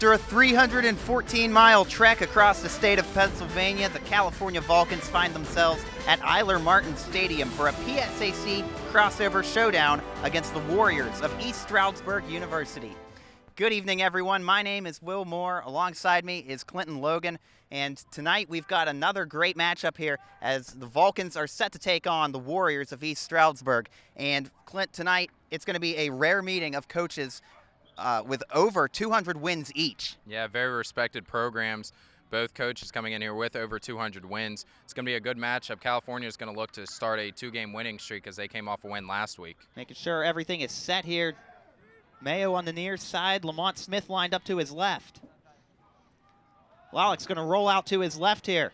After a 314-mile trek across the state of Pennsylvania, the California Vulcans find themselves at Eiler Martin Stadium for a PSAC crossover showdown against the Warriors of East Stroudsburg University. Good evening, everyone. My name is Will Moore. Alongside me is Clinton Logan. And tonight we've got another great matchup here as the Vulcans are set to take on the Warriors of East Stroudsburg. And Clint, tonight it's going to be a rare meeting of coaches with over 200 wins each. Yeah, very respected programs. Both coaches coming in here with over 200 wins. It's going to be a good matchup. California is going to look to start a two-game winning streak as they came off a win last week. Making sure everything is set here. Mayo on the near side. Lamont Smith lined up to his left. Lalek's going to roll out to his left here.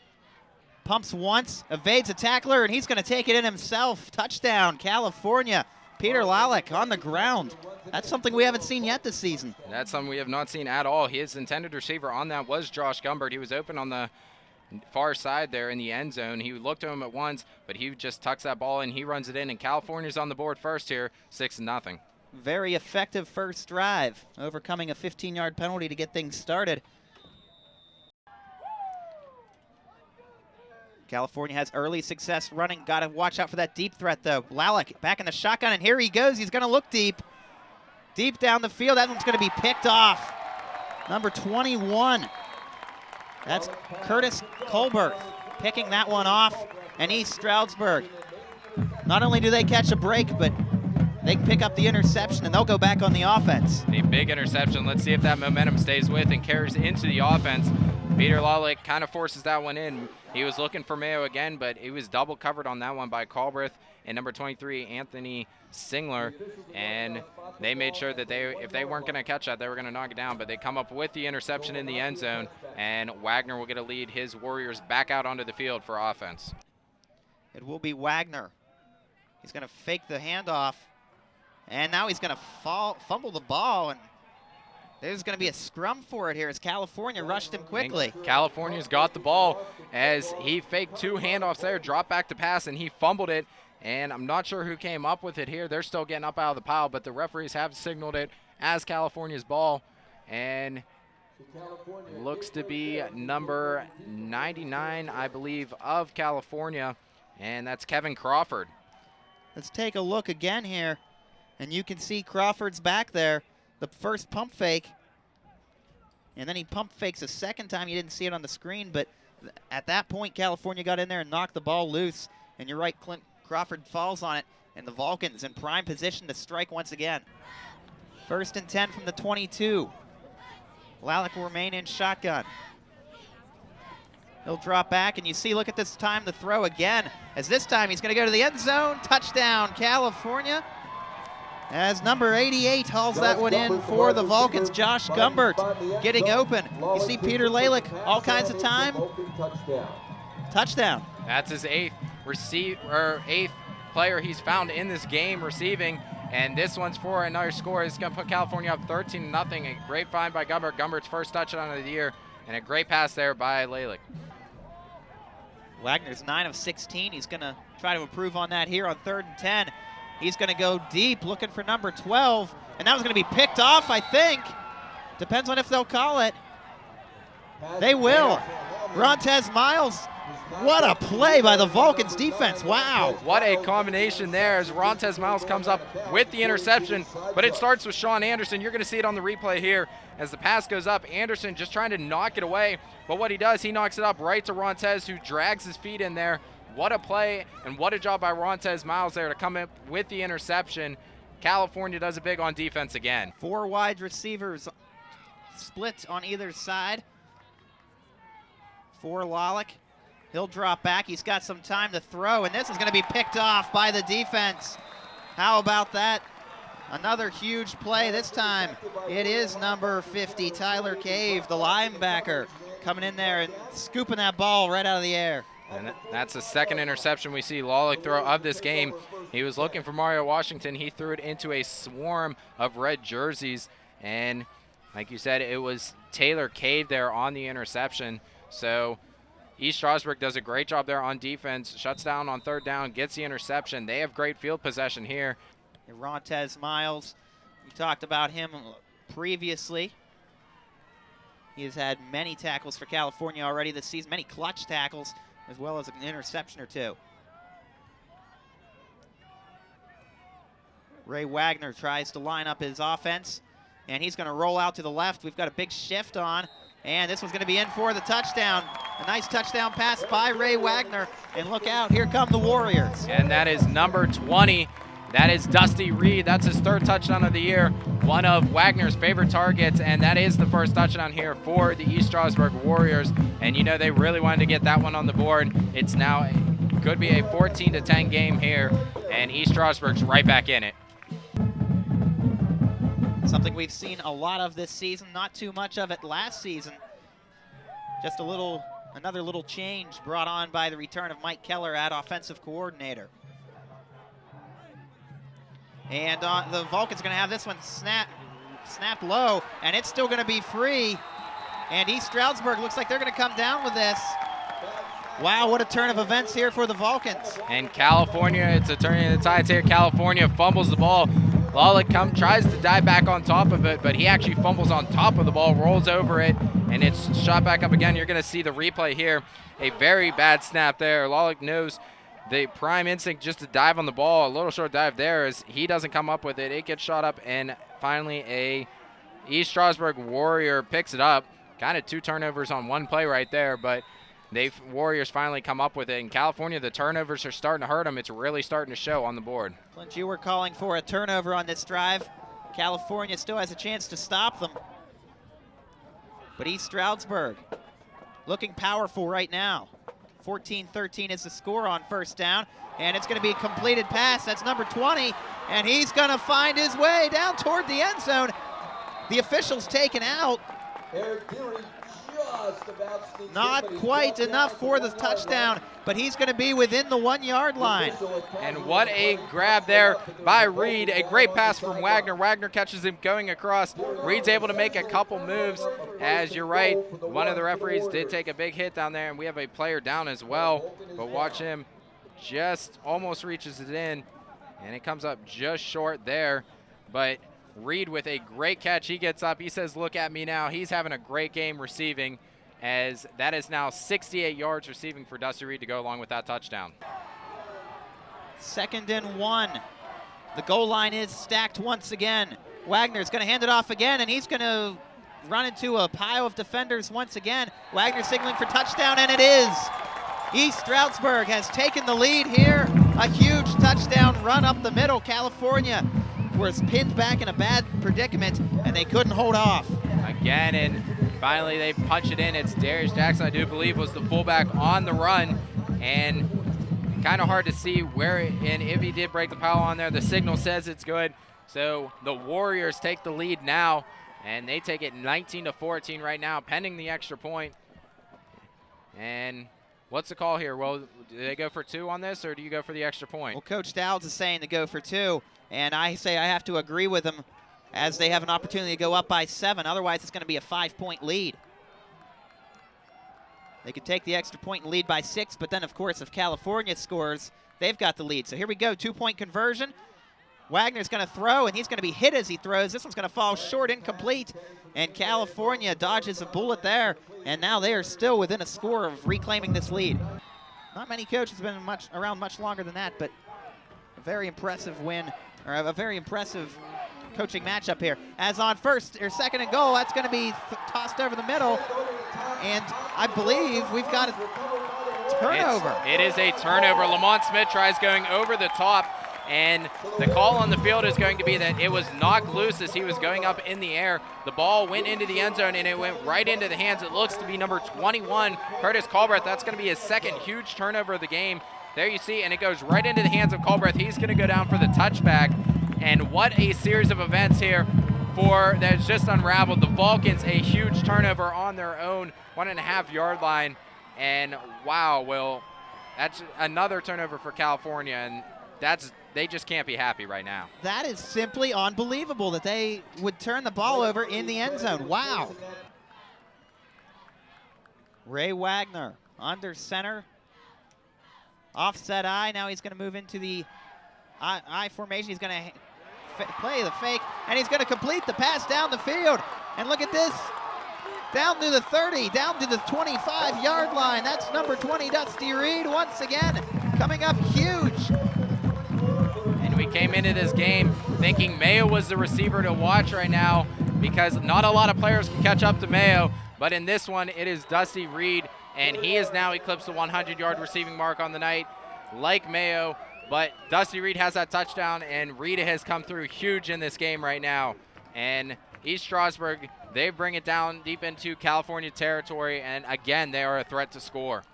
Pumps once, evades a tackler, and he's going to take it in himself. Touchdown, California. Peter Lalek on the ground. That's something we haven't seen yet this season. That's something we have not seen at all. His intended receiver on that was Josh Gumbert. He was open on the far side there in the end zone. He looked to him at once, but he just tucks that ball in. He runs it in, and California's on the board first here, 6-0. Very effective first drive, overcoming a 15-yard penalty to get things started. California has early success running. Got to watch out for that deep threat, though. Lalek back in the shotgun, and here he goes. He's going to look deep. Deep down the field. That one's going to be picked off. Number 21. That's Curtis Colbert picking that one off. And East Stroudsburg. Not only do they catch a break, but they pick up the interception, and they'll go back on the offense. A big interception. Let's see if that momentum stays with and carries into the offense. Peter Lalek kind of forces that one in. He was looking for Mayo again, but he was double covered on that one by Colbreth and number 23, Anthony Singler. And they made sure that if they weren't going to catch that, they were going to knock it down. But they come up with the interception in the end zone, and Wagner will get a lead his Warriors back out onto the field for offense. It will be Wagner. He's going to fake the handoff, and now he's going to fumble the ball, and there's going to be a scrum for it here as California rushed him quickly. And California's got the ball as he faked two handoffs there, dropped back to pass, and he fumbled it. And I'm not sure who came up with it here. They're still getting up out of the pile, but the referees have signaled it as California's ball. And looks to be number 99, I believe, of California, and that's Kevin Crawford. Let's take a look again here, and you can see Crawford's back there. The first pump fake, and then he pump fakes a second time. You didn't see it on the screen, but at that point, California got in there and knocked the ball loose. And you're right, Clint Crawford falls on it, and the Vulcans in prime position to strike once again. 1st and 10 from the 22. Lalek will remain in shotgun. He'll drop back, and you see, look at this time to throw again, as this time he's going to go to the end zone. Touchdown, California. As number 88 hauls that one in for the Vulcans. Josh Gumbert getting open. You see Peter Lalek all kinds of time. Touchdown. That's his eighth player he's found in this game receiving. And this one's for another score. It's going to put California up 13-0. A great find by Gumbert. Gumbert's first touchdown of the year. And a great pass there by Lalek. Wagner's 9 of 16. He's going to try to improve on that here on 3rd and 10. He's going to go deep, looking for number 12. And that was going to be picked off, I think. Depends on if they'll call it. They will. Rontez Miles. What a play by the Vulcans defense. Wow. What a combination there as Rontez Miles comes up with the interception. But it starts with Sean Anderson. You're going to see it on the replay here as the pass goes up. Anderson just trying to knock it away. But what he does, he knocks it up right to Rontez, who drags his feet in there. What a play, and what a job by Rontez Miles there to come up with the interception. California does it big on defense again. 4 wide receivers split on either side. For Lalek. He'll drop back. He's got some time to throw, and this is going to be picked off by the defense. How about that? Another huge play. This time it is number 50, Tyler Cave, the linebacker, coming in there and scooping that ball right out of the air. And that's the second interception we see Lalek throw of this game. He was looking for Mario Washington. He threw it into a swarm of red jerseys. And like you said, it was Taylor Cave there on the interception. So East Stroudsburg does a great job there on defense, shuts down on 3rd down, gets the interception. They have great field possession here. Rontez Miles, we talked about him previously. He has had many tackles for California already this season, many clutch tackles, as well as an interception or two. Ray Wagner tries to line up his offense, and he's going to roll out to the left. We've got a big shift on, and this one's going to be in for the touchdown. A nice touchdown pass by Ray Wagner, and look out, here come the Warriors. And that is number 20. That is Dusty Reed. That's his third touchdown of the year, one of Wagner's favorite targets, and that is the first touchdown here for the East Stroudsburg Warriors. And you know they really wanted to get that one on the board. It's now could be a 14-10 game here, and East Stroudsburg's right back in it. Something we've seen a lot of this season, not too much of it last season. Just another little change brought on by the return of Mike Keller at offensive coordinator. And the Vulcans going to have this one snapped low, and it's still going to be free. And East Stroudsburg looks like they're going to come down with this. Wow, what a turn of events here for the Vulcans. And California, it's a turn in the tides here. California fumbles the ball. Lawley tries to dive back on top of it, but he actually fumbles on top of the ball, rolls over it, and it's shot back up again. You're going to see the replay here. A very bad snap there. Lawley knows the prime instinct just to dive on the ball. A little short dive there as he doesn't come up with it. It gets shot up, and finally a East Stroudsburg Warrior picks it up. Kind of two turnovers on one play right there, but Warriors finally come up with it. In California, the turnovers are starting to hurt them. It's really starting to show on the board. Clint, you were calling for a turnover on this drive. California still has a chance to stop them. But East Stroudsburg looking powerful right now. 14-13 is the score on first down, and it's going to be a completed pass. That's number 20, and he's going to find his way down toward the end zone. The official's taken out. Not quite enough for the touchdown, but he's going to be within the 1 yard line. And what a grab there by Reed. A great pass from Wagner. Wagner catches him going across. Reed's able to make a couple moves. As you're right, one of the referees did take a big hit down there, and we have a player down as well. But watch him, just almost reaches it in, and it comes up just short there. But Reed with a great catch. He gets up. He says, "Look at me now." He's having a great game receiving, as that is now 68 yards receiving for Dusty Reed to go along with that touchdown. 2nd and 1. The goal line is stacked once again. Wagner's going to hand it off again, and he's going to run into a pile of defenders once again. Wagner signaling for touchdown, and it is. East Stroudsburg has taken the lead here. A huge touchdown run up the middle. California was pinned back in a bad predicament, and they couldn't hold off. Again, and finally they punch it in. It's Darius Jackson, I do believe, was the fullback on the run, and kind of hard to see where, and if he did break the pile on there, the signal says it's good. So the Warriors take the lead now, and they take it 19-14 right now, pending the extra point. And what's the call here? Well, do they go for 2 on this, or do you go for the extra point? Well, Coach Douds is saying to go for 2, and I say I have to agree with him, as they have an opportunity to go up by 7. Otherwise, it's going to be a 5-point lead. They could take the extra point and lead by 6, but then, of course, if California scores, they've got the lead. So here we go, 2-point conversion. Wagner's going to throw, and he's going to be hit as he throws. This one's going to fall short, incomplete, and California dodges a bullet there, and now they are still within a score of reclaiming this lead. Not many coaches have been around much longer than that, but a very impressive win, or a very impressive coaching matchup here. As on 2nd and goal, that's going to be tossed over the middle, and I believe we've got a turnover. It is a turnover. Lamont Smith tries going over the top, and the call on the field is going to be that it was knocked loose as he was going up in the air. The ball went into the end zone, and it went right into the hands. It looks to be number 21, Curtis Culbreth. That's going to be his second huge turnover of the game. There you see, and it goes right into the hands of Culbreth. He's going to go down for the touchback. And what a series of events here that's just unraveled. The Vulcans, a huge turnover on their own 1.5 yard line. And wow, Will, that's another turnover for California, and they just can't be happy right now. That is simply unbelievable that they would turn the ball over in the end zone. Wow. Ray Wagner under center. Offset I. Now he's going to move into the I formation. He's going to play the fake, and he's going to complete the pass down the field. And look at this. down to the 30, down to the 25-yard line. That's number 20, Dusty Reed, once again, coming up huge. And we came into this game thinking Mayo was the receiver to watch right now because not a lot of players can catch up to Mayo, but in this one, it is Dusty Reed, and he has now eclipsed the 100-yard receiving mark on the night, like Mayo, but Dusty Reed has that touchdown, and Reed has come through huge in this game right now. And East Stroudsburg, they bring it down deep into California territory, and again, they are a threat to score.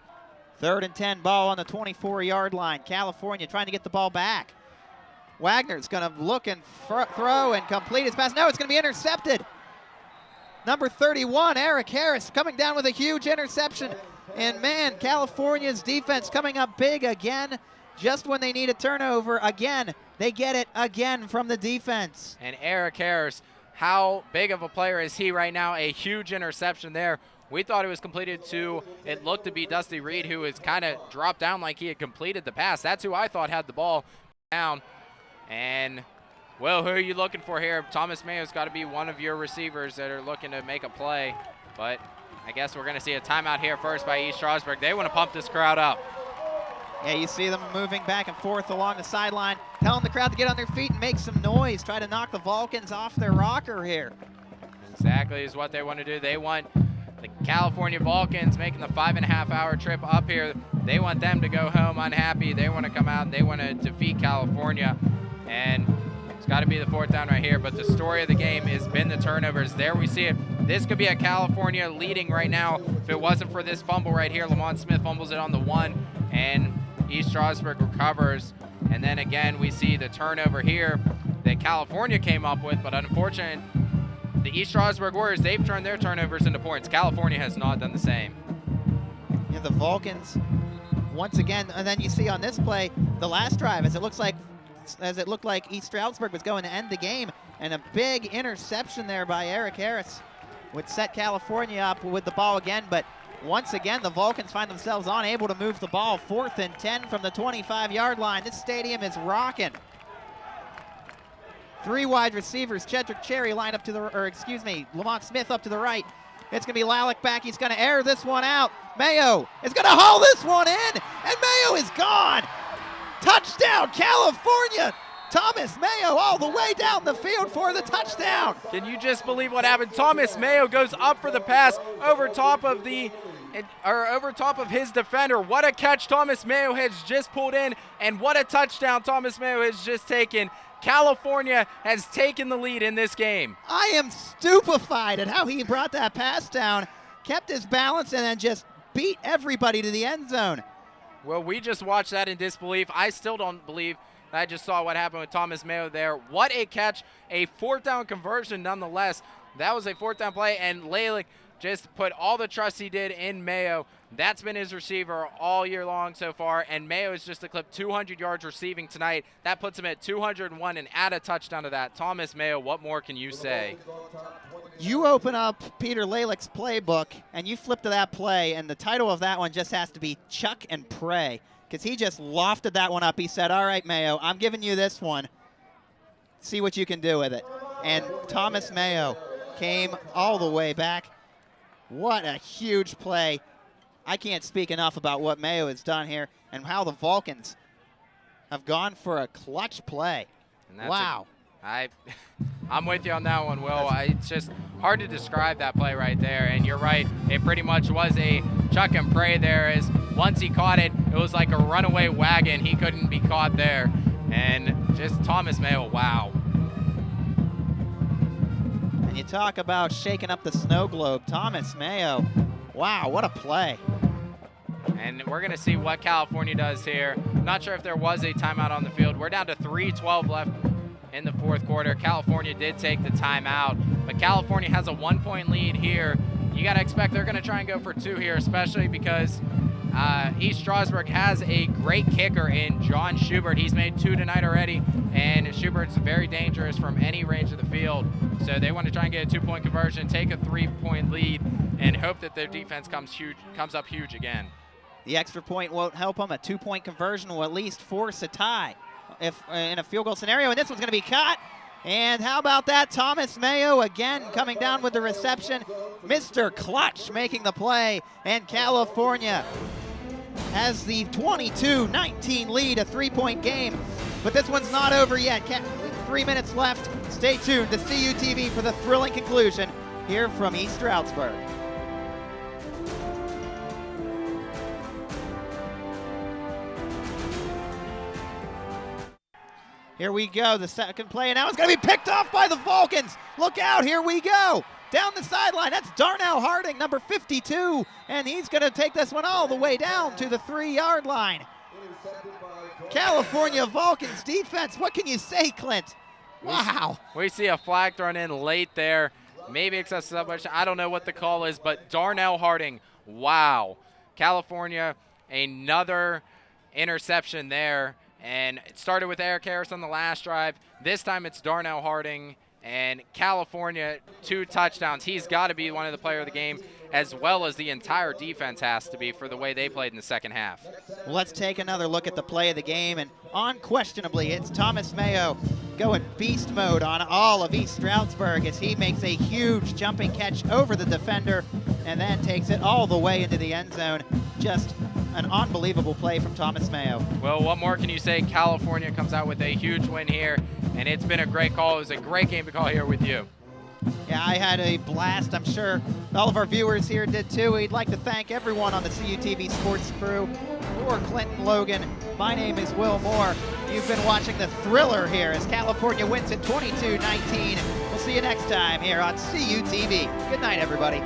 3rd and 10, ball on the 24-yard line. California trying to get the ball back. Wagner's going to look and throw and complete his pass. No, it's going to be intercepted. Number 31, Eric Harris, coming down with a huge interception. And man, California's defense coming up big again. Just when they need a turnover, again, they get it again from the defense. And Eric Harris, how big of a player is he right now? A huge interception there. We thought it was completed to, it looked to be Dusty Reed, who has kind of dropped down like he had completed the pass. That's who I thought had the ball down. And, well, who are you looking for here? Thomas Mayo's got to be one of your receivers that are looking to make a play. But I guess we're going to see a timeout here first by East Stroudsburg. They want to pump this crowd up. Yeah, you see them moving back and forth along the sideline, telling the crowd to get on their feet and make some noise, try to knock the Vulcans off their rocker here. Exactly is what they want to do. They want the California Vulcans making the 5.5-hour trip up here. They want them to go home unhappy. They want to come out and they want to defeat California. And it's got to be the 4th down right here. But the story of the game has been the turnovers. There we see it. This could be a California leading right now. If it wasn't for this fumble right here, Lamont Smith fumbles it on the 1. And East Stroudsburg recovers, and then again we see the turnover here that California came up with, but unfortunately the East Stroudsburg Warriors, they've turned their turnovers into points. California has not done the same. Yeah, the Vulcans once again, and then you see on this play the last drive as it looked like East Stroudsburg was going to end the game, and a big interception there by Eric Harris would set California up with the ball again, but once again, the Vulcans find themselves unable to move the ball. 4th and 10 from the 25-yard line. This stadium is rocking. 3 wide receivers. Chedrick Cherry line up to the, Lamont Smith up to the right. It's going to be Lalick back. He's going to air this one out. Mayo is going to haul this one in, and Mayo is gone. Touchdown, California. Thomas Mayo all the way down the field for the touchdown. Can you just believe what happened? Thomas Mayo goes up for the pass over top of his defender. What a catch Thomas Mayo has just pulled in, and what a touchdown Thomas Mayo has just taken. California has taken the lead in this game. I am stupefied at how he brought that pass down, kept his balance, and then just beat everybody to the end zone. Well, we just watched that in disbelief. I still don't believe. I just saw what happened with Thomas Mayo there. What a catch, a 4th down conversion nonetheless. That was a 4th down play, and Lalick just put all the trust he did in Mayo. That's been his receiver all year long so far, and Mayo has just eclipsed 200 yards receiving tonight. That puts him at 201 and add a touchdown to that. Thomas Mayo, what more can you say? You open up Peter Lalick's playbook, and you flip to that play, and the title of that one just has to be Chuck and Pray, because he just lofted that one up. He said, all right, Mayo, I'm giving you this one. See what you can do with it. And Thomas Mayo came all the way back. What a huge play. I can't speak enough about what Mayo has done here and how the Vulcans have gone for a clutch play. Wow. I'm with you on that one, Will. It's just hard to describe that play right there, and you're right. It pretty much was a chuck and pray there, as once he caught it, it was like a runaway wagon. He couldn't be caught there, and just Thomas Mayo, wow. And you talk about shaking up the snow globe. Thomas Mayo, wow, what a play. And we're going to see what California does here. Not sure if there was a timeout on the field. We're down to 3:12 left in the 4th quarter. California did take the timeout, but California has a 1-point lead here. You got to expect they're going to try and go for 2 here, especially because East Stroudsburg has a great kicker in John Schubert. He's made 2 tonight already, and Schubert's very dangerous from any range of the field. So they want to try and get a 2-point conversion, take a 3-point lead, and hope that their defense comes up huge again. The extra point won't help them. A 2-point conversion will at least force a tie if in a field goal scenario, and this one's going to be caught And how about that? Thomas Mayo again coming down with the reception. Mr. Clutch making the play. And California has the 22-19 lead, a 3-point game. But this one's not over yet. 3 minutes left. Stay tuned to CUTV for the thrilling conclusion here from East Stroudsburg. Here we go, the second play, and now it's going to be picked off by the Vulcans. Look out, here we go. Down the sideline, that's Darnell Harding, number 52, and he's going to take this one all the way down to the 3-yard line. California Vulcans defense, what can you say, Clint? Wow. We see a flag thrown in late there. Maybe excessive celebration. I don't know what the call is, but Darnell Harding, wow. California, another interception there. And it started with Eric Harris on the last drive. This time it's Darnell Harding, and California, 2 touchdowns. He's got to be one of the player of the game, as well as the entire defense has to be for the way they played in the second half. Well, let's take another look at the play of the game, and unquestionably it's Thomas Mayo going beast mode on all of East Stroudsburg as he makes a huge jumping catch over the defender and then takes it all the way into the end zone. Just an unbelievable play from Thomas Mayo. Well, what more can you say? California comes out with a huge win here, and it's been a great call. It was a great game to call here with you. Yeah, I had a blast. I'm sure all of our viewers here did too. We'd like to thank everyone on the CUTV Sports crew. Moore, Clinton, Logan. My name is Will Moore. You've been watching the thriller here as California wins at 22-19. We'll see you next time here on CUTV. Good night, everybody.